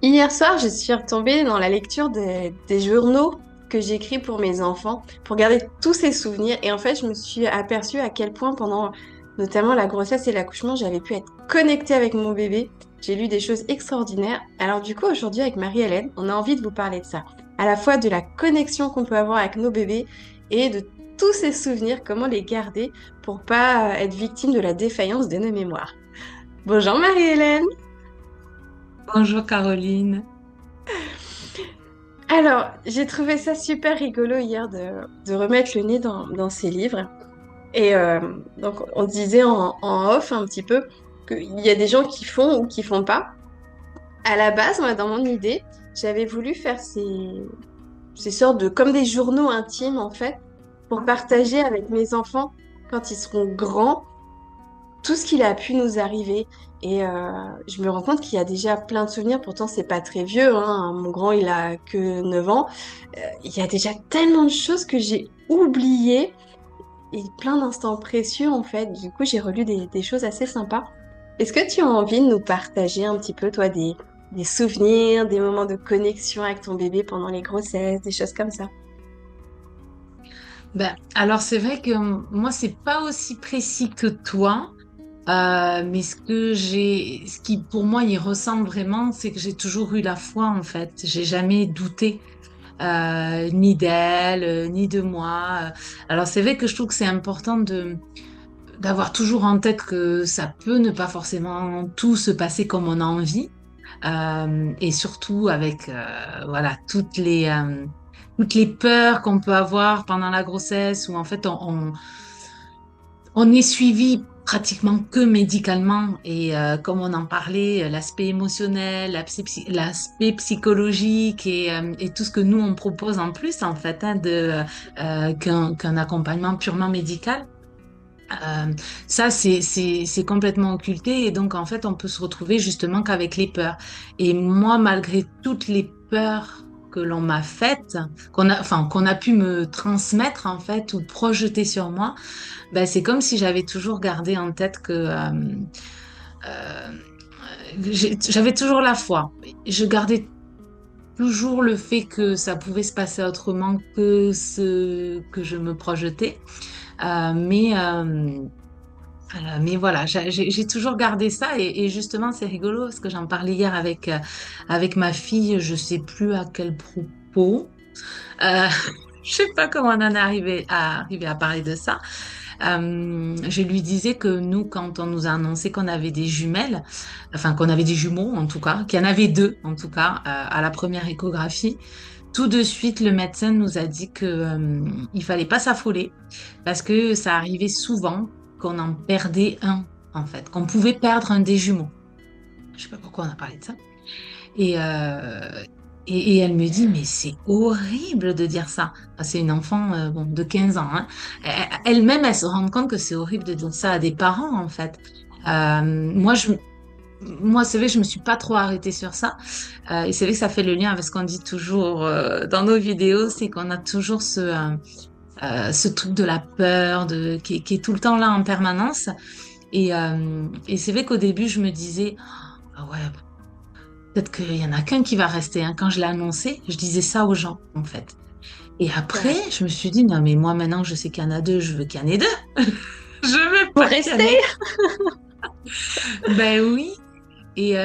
Hier soir, je suis retombée dans la lecture des journaux que j'écris pour mes enfants, pour garder tous ces souvenirs. Et en fait, je me suis aperçue à quel point, pendant notamment la grossesse et l'accouchement, j'avais pu être connectée avec mon bébé. J'ai lu des choses extraordinaires. Alors du coup, aujourd'hui, avec Marie-Hélène, on a envie de vous parler de ça. À la fois de la connexion qu'on peut avoir avec nos bébés et de tous ces souvenirs, comment les garder pour pas être victime de la défaillance de nos mémoires. Bonjour Marie-Hélène! Bonjour Caroline. Alors, j'ai trouvé ça super rigolo hier de remettre le nez dans ces livres. Et donc, on disait en off un petit peu qu'il y a des gens qui font ou qui font pas. À la base, moi, dans mon idée, j'avais voulu faire ces sortes de, comme des journaux intimes, en fait, pour partager avec mes enfants quand ils seront grands tout ce qu'il a pu nous arriver. Et je me rends compte qu'il y a déjà plein de souvenirs, pourtant c'est pas très vieux, hein. Mon grand il a que 9 ans. Il y a déjà tellement de choses que j'ai oubliées et plein d'instants précieux en fait. Du coup j'ai relu des choses assez sympas. Est-ce que tu as envie de nous partager un petit peu toi des souvenirs, des moments de connexion avec ton bébé pendant les grossesses, des choses comme ça? Alors c'est vrai que moi c'est pas aussi précis que toi, mais ce qui pour moi y ressemble vraiment, c'est que j'ai toujours eu la foi en fait. J'ai jamais douté ni d'elle, ni de moi. Alors c'est vrai que je trouve que c'est important de d'avoir toujours en tête que ça peut ne pas forcément tout se passer comme on a envie. Et surtout avec voilà toutes les peurs qu'on peut avoir pendant la grossesse où en fait on est suivi pratiquement que médicalement et comme on en parlait l'aspect émotionnel l'aspect psychologique et tout ce que nous on propose en plus en fait hein, de qu'un accompagnement purement médical. euh, Ça, c'est complètement occulté et donc en fait, on peut se retrouver justement qu'avec les peurs. Et moi, malgré toutes les peurs que l'on m'a faites, qu'on a pu me transmettre en fait ou projeter sur moi, ben, c'est comme si j'avais toujours gardé en tête que euh, j'avais toujours la foi. Je gardais toujours le fait que ça pouvait se passer autrement que ce que je me projetais. Mais voilà, j'ai toujours gardé ça et justement c'est rigolo parce que j'en parlais hier avec ma fille, je sais plus à quel propos, euh, je sais pas comment on en est arrivé à parler de ça. Je lui disais que nous, quand on nous a annoncé qu'on avait des jumelles, enfin qu'on avait des jumeaux en tout cas, qu'il y en avait deux en tout cas à la première échographie, tout de suite le médecin nous a dit que il fallait pas s'affoler parce que ça arrivait souvent qu'on en perdait un, en fait, qu'on pouvait perdre un des jumeaux. Je sais pas pourquoi on a parlé de ça. Et, euh, et elle me dit, mais c'est horrible de dire ça. Enfin, c'est une enfant bon, de 15 ans. Hein. Elle-même, elle se rend compte que c'est horrible de dire ça à des parents, en fait. Moi, moi, c'est vrai, je me suis pas trop arrêtée sur ça. Et c'est vrai que ça fait le lien avec ce qu'on dit toujours dans nos vidéos, c'est qu'on a toujours ce truc de la peur qui est tout le temps là en permanence. Et c'est vrai qu'au début, je me disais, ah ouais, peut-être qu'il y en a qu'un qui va rester. Hein. Quand je l'ai annoncé, je disais ça aux gens, en fait. Et après, Ouais. je me suis dit, non, mais moi, maintenant que je sais qu'il y en a deux, je veux qu'il y en ait deux. Je veux Pour pas qu'il y en rester? ait. Ben oui. Et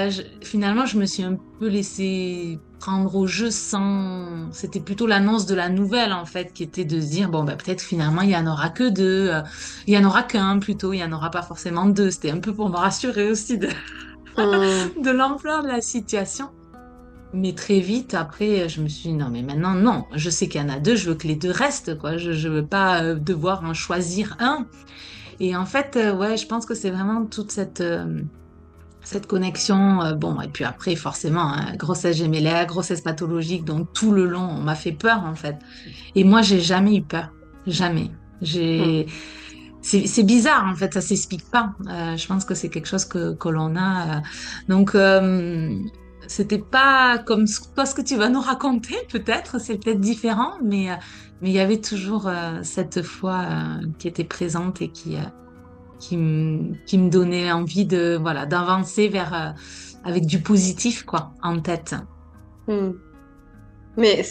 finalement, je me suis un peu laissée prendre au jeu sans... C'était plutôt l'annonce de la nouvelle, en fait, qui était de se dire, bon, ben, peut-être finalement, il y en aura que deux. Il y en aura qu'un, plutôt. Il y en aura pas forcément deux. C'était un peu pour me rassurer aussi Hmm. de l'ampleur de la situation. Mais très vite, après, je me suis dit, non, mais maintenant, non. Je sais qu'il y en a deux. Je veux que les deux restent, quoi. Je veux pas devoir en choisir un. Et en fait, ouais, je pense que c'est vraiment toute cette connexion, bon, et puis après, forcément, hein, grossesse gémellaire, grossesse pathologique, donc tout le long, on m'a fait peur, en fait. Et moi, j'ai jamais eu peur. Jamais. Hmm. J'ai... C'est bizarre, en fait, ça s'explique pas. Je pense que c'est quelque chose que l'on a. Donc, c'était pas comme toi, ce que tu vas nous raconter, peut-être, c'est peut-être différent, mais il y avait toujours cette foi qui était présente et qui me donnait envie de, voilà, d'avancer vers avec du positif, quoi, en tête. Hmm. Mais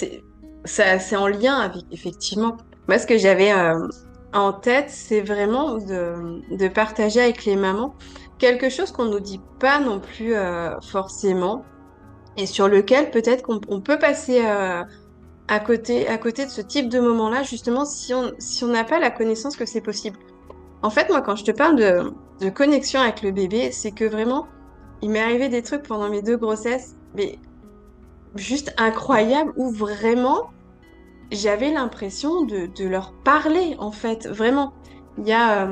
c'est en lien avec, effectivement. Moi, ce que j'avais en tête, c'est vraiment de partager avec les mamans quelque chose qu'on nous dit pas non plus forcément et sur lequel peut-être qu'on peut passer à côté de ce type de moment-là, justement, si on n'a pas la connaissance que c'est possible. En fait, moi, quand je te parle de connexion avec le bébé, c'est que vraiment, il m'est arrivé des trucs pendant mes 2 grossesses, mais juste incroyables, où vraiment, j'avais l'impression de leur parler, en fait, vraiment. Il y a,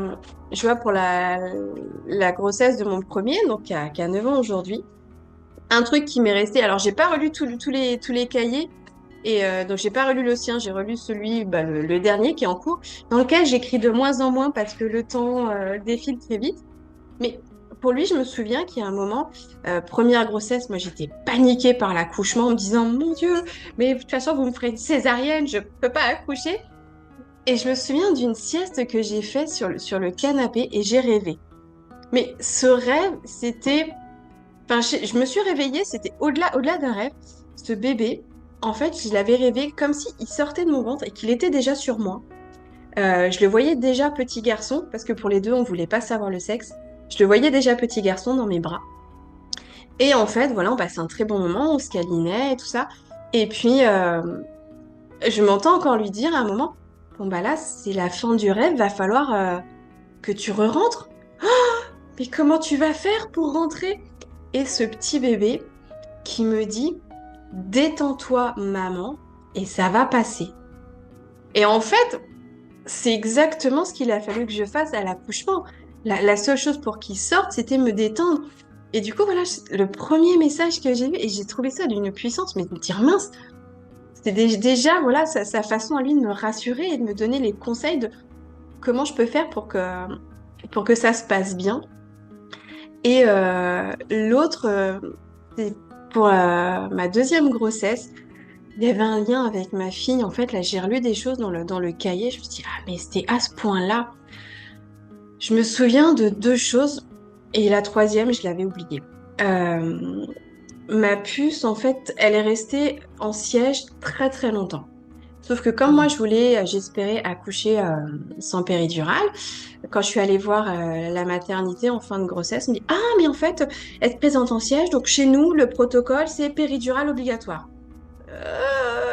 je vois, pour la grossesse de mon premier, donc qui a 9 ans aujourd'hui, un truc qui m'est resté. Alors, j'ai pas relu tous les cahiers, et donc j'ai pas relu le sien, j'ai relu celui, bah, le dernier qui est en cours, dans lequel j'écris de moins en moins parce que le temps défile très vite. Mais pour lui, je me souviens qu'il y a un moment, première grossesse, moi j'étais paniquée par l'accouchement en me disant, mon Dieu, mais de toute façon vous me ferez une césarienne, je peux pas accoucher. Et je me souviens d'une sieste que j'ai faite sur le canapé et j'ai rêvé. Mais ce rêve, c'était enfin, je me suis réveillée, c'était au-delà d'un rêve. Ce bébé, en fait, je l'avais rêvé comme s'il sortait de mon ventre et qu'il était déjà sur moi. Je le voyais déjà petit garçon, parce que pour les deux, on voulait pas savoir le sexe. Je le voyais déjà petit garçon dans mes bras. Et en fait, voilà, on passait un très bon moment, on se câlinait et tout ça. Et puis, je m'entends encore lui dire à un moment, bon bah là, c'est la fin du rêve, va falloir que tu re-rentres. Mais comment tu vas faire pour rentrer? Et ce petit bébé qui me dit, détends-toi, maman, et ça va passer. Et en fait, c'est exactement ce qu'il a fallu que je fasse à l'accouchement. La seule chose pour qu'il sorte, c'était me détendre. Et du coup, voilà, le premier message que j'ai vu, et j'ai trouvé ça d'une puissance, mais de me dire, mince, c'était déjà, voilà, sa façon à lui de me rassurer et de me donner les conseils de comment je peux faire pour que ça se passe bien. Et l'autre, c'est pour ma deuxième grossesse. Il y avait un lien avec ma fille. En fait, là, j'ai relu des choses dans le cahier. Je me suis dit, ah, mais c'était à ce point-là. Je me souviens de 2 choses. Et la troisième, je l'avais oubliée. Euh, Ma puce, en fait, elle est restée en siège très très longtemps. Sauf que comme moi, j'espérais accoucher sans péridurale, quand je suis allée voir la maternité en fin de grossesse, on me dit, ah, mais en fait, elle se présente en siège. Donc chez nous, le protocole, c'est péridurale obligatoire.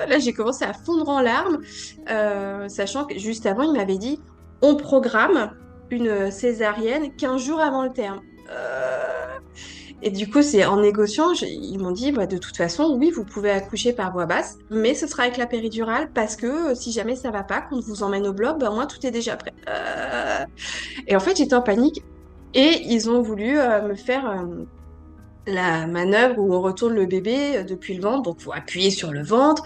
Là, j'ai commencé à fondre en larmes, sachant que juste avant, il m'avait dit, on programme une césarienne 15 jours avant le terme. Et du coup, c'est en négociant, ils m'ont dit, bah, de toute façon, oui, vous pouvez accoucher par voie basse, mais ce sera avec la péridurale parce que si jamais ça va pas, qu'on vous emmène au bloc, bah, au moins tout est déjà prêt. Et en fait, j'étais en panique et ils ont voulu me faire la manœuvre où on retourne le bébé depuis le ventre, donc faut appuyer sur le ventre.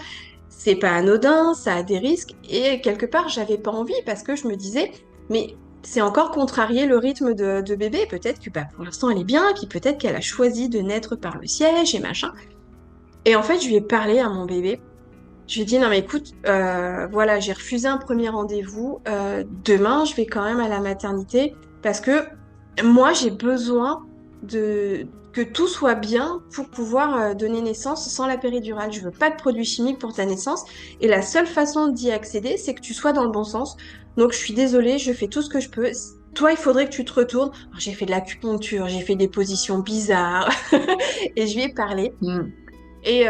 C'est pas anodin, ça a des risques et quelque part j'avais pas envie parce que je me disais mais c'est encore contrarier le rythme de bébé. Peut-être que bah, pour l'instant elle est bien, et puis peut-être qu'elle a choisi de naître par le siège et machin. Et en fait je lui ai parlé à mon bébé. Je lui ai dit non mais écoute, voilà j'ai refusé un premier rendez-vous. Demain je vais quand même à la maternité parce que moi j'ai besoin de que tout soit bien pour pouvoir donner naissance sans la péridurale. Je veux pas de produits chimiques pour ta naissance et la seule façon d'y accéder, c'est que tu sois dans le bon sens. Donc je suis désolée, je fais tout ce que je peux. Toi, il faudrait que tu te retournes. Alors, j'ai fait de l'acupuncture, j'ai fait des positions bizarres et je lui ai parlé. Mm. Et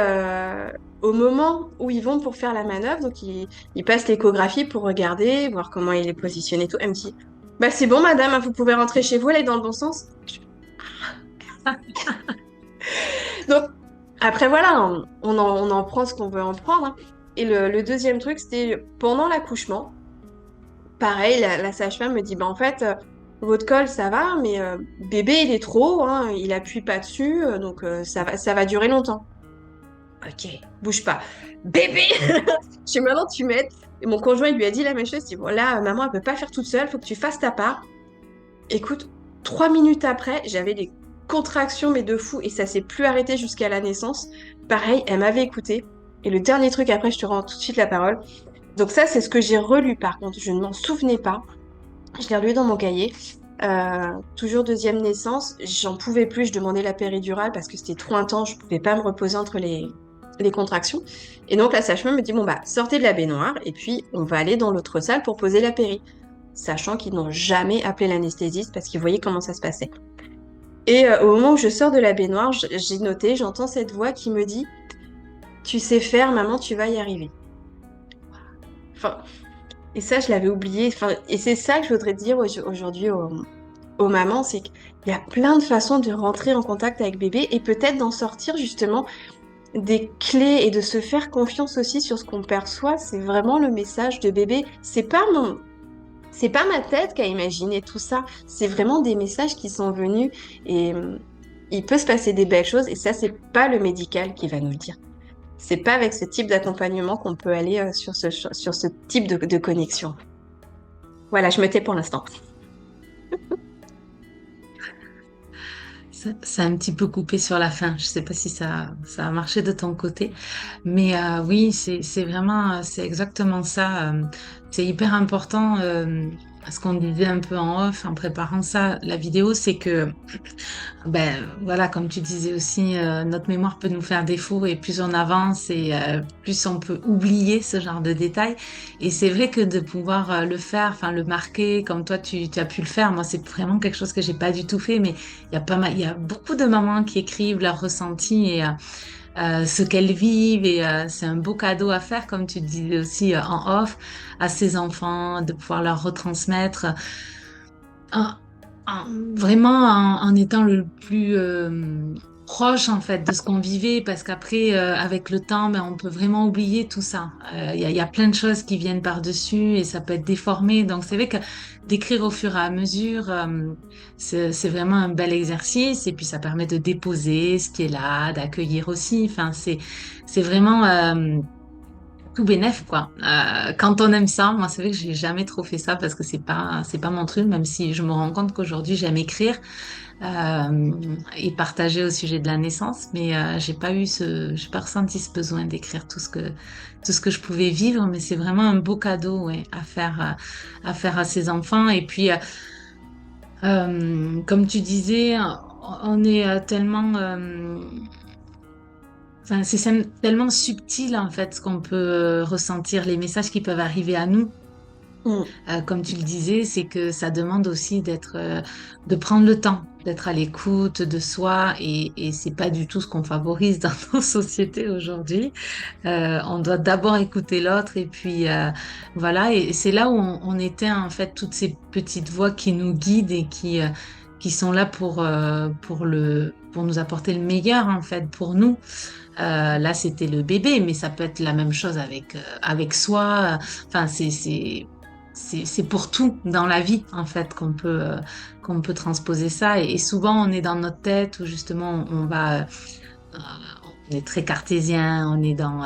au moment où ils vont pour faire la manœuvre, donc ils passent l'échographie pour regarder, voir comment il est positionné et tout. Elle me dit, bah c'est bon madame, hein, vous pouvez rentrer chez vous, elle est dans le bon sens. Donc après voilà, on en prend ce qu'on veut en prendre, hein. Et le deuxième truc, c'était pendant l'accouchement. Pareil, la sage-femme me dit, bah en fait, votre col ça va, mais bébé il est trop haut, hein, il appuie pas dessus, donc ça va durer longtemps. Ok, bouge pas. Bébé! Je suis maintenant tu m'aides. Et mon conjoint il lui a dit la même chose. Il dit bon là maman elle peut pas faire toute seule, faut que tu fasses ta part. Écoute, 3 minutes après j'avais des contractions mais de fou et ça s'est plus arrêté jusqu'à la naissance. Pareil, elle m'avait écouté. Et le dernier truc après je te rends tout de suite la parole. Donc ça c'est ce que j'ai relu par contre, je ne m'en souvenais pas. Je l'ai relu dans mon cahier. toujours deuxième naissance, j'en pouvais plus, je demandais la péridurale parce que c'était trop intense, je pouvais pas me reposer entre les contractions. Et donc la sage-femme me dit, bon bah sortez de la baignoire et puis on va aller dans l'autre salle pour poser la péri. Sachant qu'ils n'ont jamais appelé l'anesthésiste parce qu'ils voyaient comment ça se passait. Et au moment où je sors de la baignoire, j'ai noté, j'entends cette voix qui me dit, tu sais faire, maman, tu vas y arriver. Enfin, et ça, je l'avais oublié. Enfin, et c'est ça que je voudrais dire aujourd'hui aux mamans, c'est qu'il y a plein de façons de rentrer en contact avec bébé et peut-être d'en sortir justement des clés et de se faire confiance aussi sur ce qu'on perçoit. C'est vraiment le message de bébé. C'est pas ma tête qui a imaginé tout ça. C'est vraiment des messages qui sont venus et il peut se passer des belles choses et ça, c'est pas le médical qui va nous le dire. C'est pas avec ce type d'accompagnement qu'on peut aller sur ce type de connexion. Voilà, je me tais pour l'instant. Ça a un petit peu coupé sur la fin. Je sais pas si ça a marché de ton côté, mais oui, c'est vraiment, c'est exactement ça. C'est hyper important. Ce qu'on disait un peu en off en préparant ça, la vidéo, c'est que ben voilà, comme tu disais aussi, notre mémoire peut nous faire défaut et plus on avance et plus on peut oublier ce genre de détails. Et c'est vrai que de pouvoir le faire, enfin le marquer comme toi tu as pu le faire, moi c'est vraiment quelque chose que j'ai pas du tout fait, mais il y a pas mal, il y a beaucoup de mamans qui écrivent leurs ressentis et ce qu'elles vivent et c'est un beau cadeau à faire, comme tu disais aussi en off, à ses enfants, de pouvoir leur retransmettre en, vraiment en étant le plus proche en fait de ce qu'on vivait parce qu'après avec le temps ben, on peut vraiment oublier tout ça. Il y a plein de choses qui viennent par-dessus et ça peut être déformé. Donc c'est vrai que d'écrire au fur et à mesure c'est vraiment un bel exercice et puis ça permet de déposer ce qui est là, d'accueillir aussi. Enfin c'est vraiment tout bénef quoi. Quand on aime ça, moi c'est vrai que j'ai jamais trop fait ça parce que c'est pas mon truc, même si je me rends compte qu'aujourd'hui j'aime écrire et partager au sujet de la naissance, mais j'ai pas ressenti ce besoin d'écrire tout ce que je pouvais vivre, mais c'est vraiment un beau cadeau ouais, à faire à ses enfants. Et puis comme tu disais, on est tellement enfin, tellement subtil en fait ce qu'on peut ressentir, les messages qui peuvent arriver à nous. Mm. Comme tu le disais, c'est que ça demande aussi de prendre le temps, d'être à l'écoute de soi et c'est pas du tout ce qu'on favorise dans nos sociétés aujourd'hui. On doit d'abord écouter l'autre et puis voilà. Et c'est là où on éteint en fait toutes ces petites voix qui nous guident et qui sont là pour nous apporter le meilleur en fait pour nous. Là, c'était le bébé, mais ça peut être la même chose avec soi. Enfin, c'est pour tout dans la vie, en fait, qu'on peut transposer ça. Et souvent, on est dans notre tête où justement, on est très cartésien, on est dans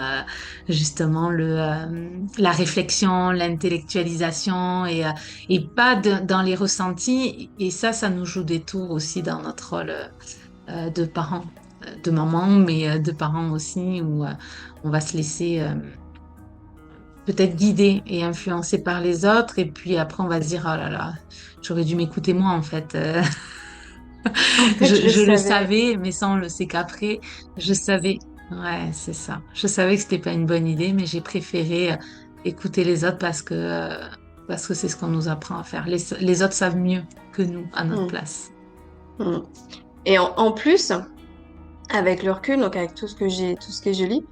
justement la réflexion, l'intellectualisation et pas dans les ressentis. Et ça nous joue des tours aussi dans notre rôle de parents, de maman, mais de parents aussi, où on va se laisser peut-être guider et influencer par les autres. Et puis après, on va se dire, oh là là, j'aurais dû m'écouter moi, en fait. En fait, je Je le savais. savais, mais ça, on le sait qu'après, je savais. Ouais, c'est ça. Je savais que c'était pas une bonne idée, mais j'ai préféré écouter les autres parce que c'est ce qu'on nous apprend à faire. Les autres savent mieux que nous à notre Mm. place. Mm. Et en plus, avec le recul, donc avec tout ce que je lis,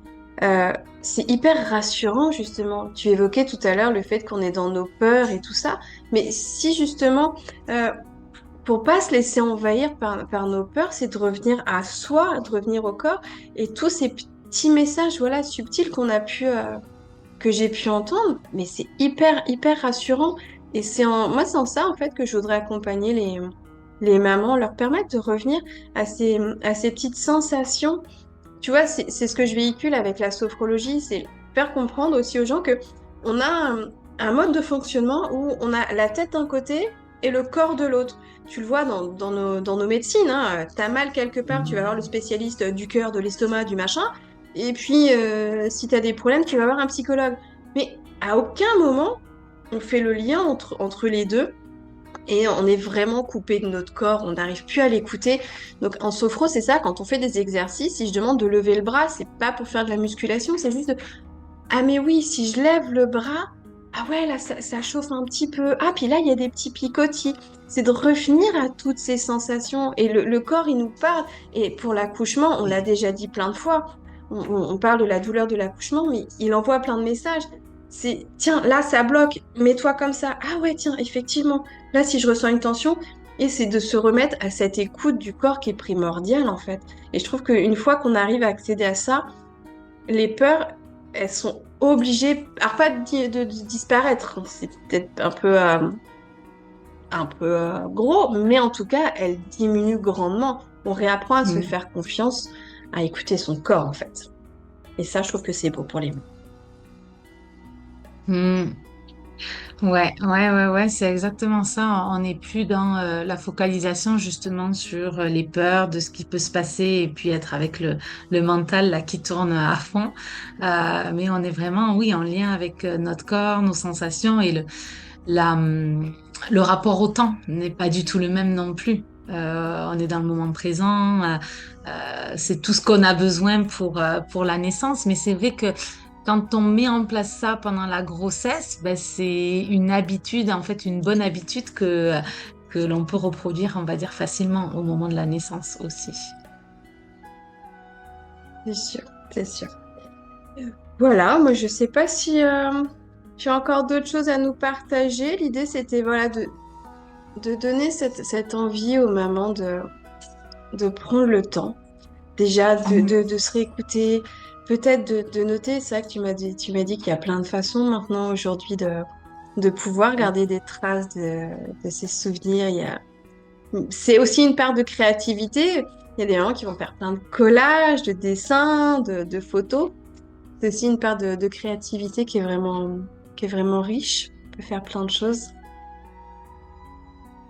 c'est hyper rassurant justement. Tu évoquais tout à l'heure le fait qu'on est dans nos peurs et tout ça, mais si justement, euh, pour pas se laisser envahir par nos peurs, c'est de revenir à soi, de revenir au corps et tous ces petits messages, voilà, subtils que j'ai pu entendre, mais c'est hyper rassurant. Et moi, c'est en ça, en fait, que je voudrais accompagner les mamans, leur permettre de revenir à ces petites sensations. Tu vois, c'est ce que je véhicule avec la sophrologie, c'est faire comprendre aussi aux gens que on a un mode de fonctionnement où on a la tête d'un côté et le corps de l'autre. Tu le vois dans nos médecines, hein. T'as mal quelque part, tu vas voir le spécialiste du cœur, de l'estomac, du machin. Et puis, si t'as des problèmes, tu vas voir un psychologue. Mais à aucun moment, on fait le lien entre les deux. et on est vraiment coupé de notre corps, on n'arrive plus à l'écouter. Donc en sophro, c'est ça, quand on fait des exercices, si je demande de lever le bras, c'est pas pour faire de la musculation, c'est juste de ah mais oui, si je lève le bras, ah ouais, là, ça chauffe un petit peu. Ah, puis là, il y a des petits picotis. C'est de revenir à toutes ces sensations. Et le corps, il nous parle. Et pour l'accouchement, on l'a déjà dit plein de fois. On parle de la douleur de l'accouchement, mais il envoie plein de messages. C'est, tiens, là, ça bloque. Mets-toi comme ça. Ah ouais, tiens, effectivement. Là, si je ressens une tension, et c'est de se remettre à cette écoute du corps qui est primordiale, en fait. Et je trouve qu'une fois qu'on arrive à accéder à ça, les peurs, elles sont obligées, alors pas de disparaître, c'est peut-être un peu gros, mais en tout cas, elles diminuent grandement. On réapprend à se Mm. faire confiance, à écouter son corps, en fait. Et ça, je trouve que c'est beau pour les mots. Mm. Ouais, c'est exactement ça. On n'est plus dans la focalisation justement sur les peurs de ce qui peut se passer et puis être avec le mental là qui tourne à fond. Mais on est vraiment, oui, en lien avec notre corps, nos sensations et la, hum, le rapport au temps n'est pas du tout le même non plus. On est dans le moment présent, c'est tout ce qu'on a besoin pour la naissance, mais c'est vrai que quand on met en place ça pendant la grossesse, ben c'est une habitude, en fait, une bonne habitude que l'on peut reproduire, on va dire, facilement au moment de la naissance aussi. C'est sûr, c'est sûr. Voilà, moi, je sais pas si tu as encore d'autres choses à nous partager. L'idée, c'était voilà, de donner cette envie aux mamans de prendre le temps. Déjà, Mhm. de se réécouter, peut-être de noter, c'est vrai que tu m'as dit qu'il y a plein de façons maintenant aujourd'hui de pouvoir garder des traces de ces souvenirs. C'est aussi une part de créativité. Il y a des gens qui vont faire plein de collages, de dessins, de photos. C'est aussi une part de créativité qui est vraiment riche. On peut faire plein de choses.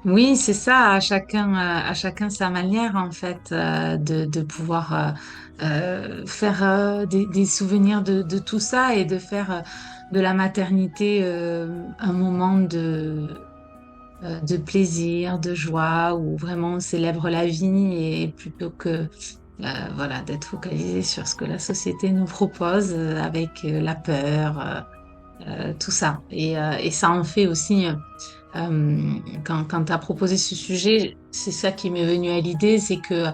Oui, c'est ça, à chacun sa manière en fait de pouvoir faire des souvenirs de tout ça et de faire de la maternité un moment de plaisir, de joie où vraiment on célèbre la vie et plutôt que voilà d'être focalisé sur ce que la société nous propose avec la peur, tout ça et ça en fait aussi. Quand tu as proposé ce sujet, c'est ça qui m'est venu à l'idée, c'est que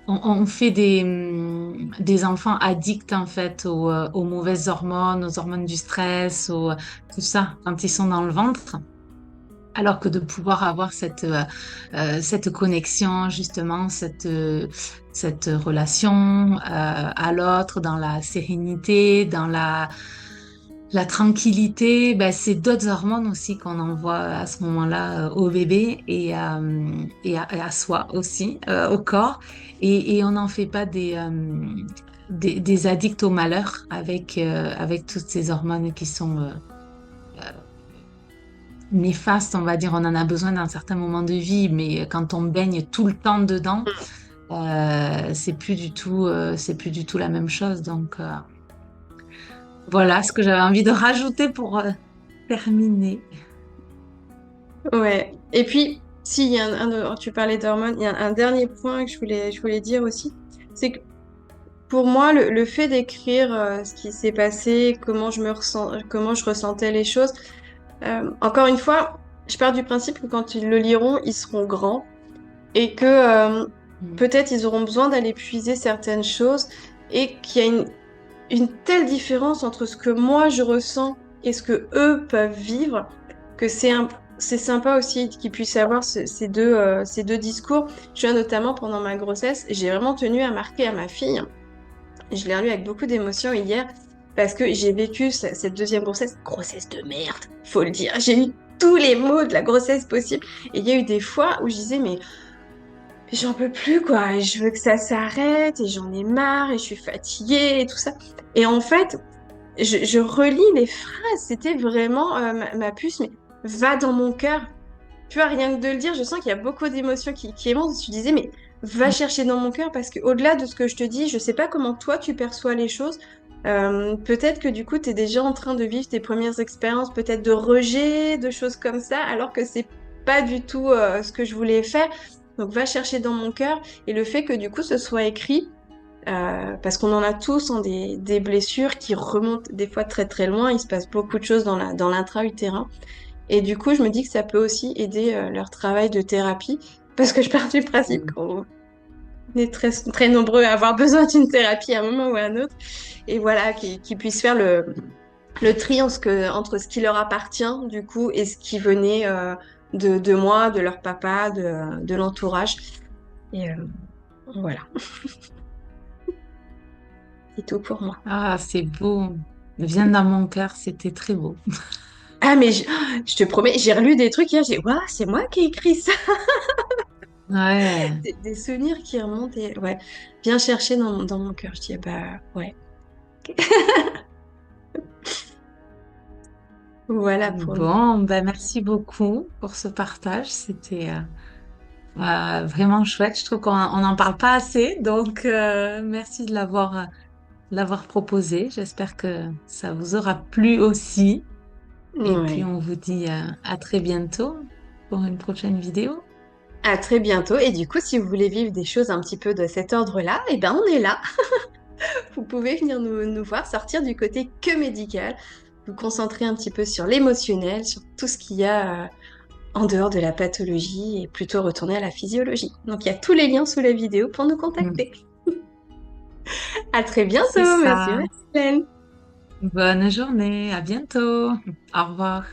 on fait des enfants addicts en fait aux mauvaises hormones, aux hormones du stress, tout ça quand ils sont dans le ventre. Alors que de pouvoir avoir cette connexion, justement, cette relation à l'autre dans la sérénité, dans la tranquillité, ben, c'est d'autres hormones aussi qu'on envoie à ce moment-là au bébé et à soi aussi, au corps. Et on n'en fait pas des addicts au malheur avec toutes ces hormones qui sont néfastes, on va dire. On en a besoin dans certains moments de vie, mais quand on baigne tout le temps dedans, c'est plus du tout la même chose. Donc, voilà ce que j'avais envie de rajouter pour terminer. Ouais. Et puis, s'il y a tu parlais d'hormones, il y a un dernier point que je voulais dire aussi, c'est que pour moi, le fait d'écrire ce qui s'est passé, comment je ressentais les choses, encore une fois, je pars du principe que quand ils le liront, ils seront grands et que Mm. peut-être ils auront besoin d'aller puiser certaines choses et qu'il y a une telle différence entre ce que moi je ressens et ce que eux peuvent vivre que c'est sympa aussi qu'ils puissent avoir ces deux discours. Je vois notamment pendant ma grossesse, j'ai vraiment tenu à marquer à ma fille. Je l'ai lu avec beaucoup d'émotion hier parce que j'ai vécu cette deuxième grossesse de merde, faut le dire. J'ai eu tous les mots de la grossesse possible. Et il y a eu des fois où je disais, mais j'en peux plus, quoi. Je veux que ça s'arrête et j'en ai marre et je suis fatiguée et tout ça. Et en fait, je relis les phrases. C'était vraiment ma puce, mais va dans mon cœur. Tu vois, rien que de le dire, je sens qu'il y a beaucoup d'émotions qui émontent. Tu disais, mais va chercher dans mon cœur parce que au-delà de ce que je te dis, je sais pas comment toi tu perçois les choses. Peut-être que du coup, tu es déjà en train de vivre tes premières expériences, peut-être de rejet, de choses comme ça, alors que c'est pas du tout ce que je voulais faire. Donc, va chercher dans mon cœur. Et le fait que du coup, ce soit écrit, parce qu'on en a tous hein, des blessures qui remontent des fois très très loin. Il se passe beaucoup de choses dans l'intra-utérin. Et du coup, je me dis que ça peut aussi aider leur travail de thérapie, parce que je pars du principe Mm. qu'on est très, très nombreux à avoir besoin d'une thérapie à un moment ou à un autre. Et voilà, qu'ils puissent faire le tri entre ce qui leur appartient, du coup, et ce qui venait de moi, de leur papa, de l'entourage. Et voilà, c'est tout pour moi. Ah, c'est beau. Viens dans mon cœur, c'était très beau. Ah, mais je te promets, j'ai relu des trucs hier, j'ai dit, waouh, c'est moi qui ai écrit ça. Ouais. Des souvenirs qui remontent et ouais, viens chercher dans mon cœur. Je dis, ah bah ouais. Voilà pour nous. Bon, ben merci beaucoup pour ce partage. C'était vraiment chouette. Je trouve qu'on n'en parle pas assez, donc merci de l'avoir proposé. J'espère que ça vous aura plu aussi. Et puis Ouais. on vous dit à très bientôt pour une prochaine vidéo. À très bientôt. Et du coup, si vous voulez vivre des choses un petit peu de cet ordre-là, eh ben on est là. Vous pouvez venir nous voir, sortir du côté que médical, vous concentrer un petit peu sur l'émotionnel, sur tout ce qu'il y a en dehors de la pathologie et plutôt retourner à la physiologie. Donc il y a tous les liens sous la vidéo pour nous Mm. contacter. À très C'est bientôt, monsieur ça. Marcel. Bonne journée, à bientôt. Au revoir.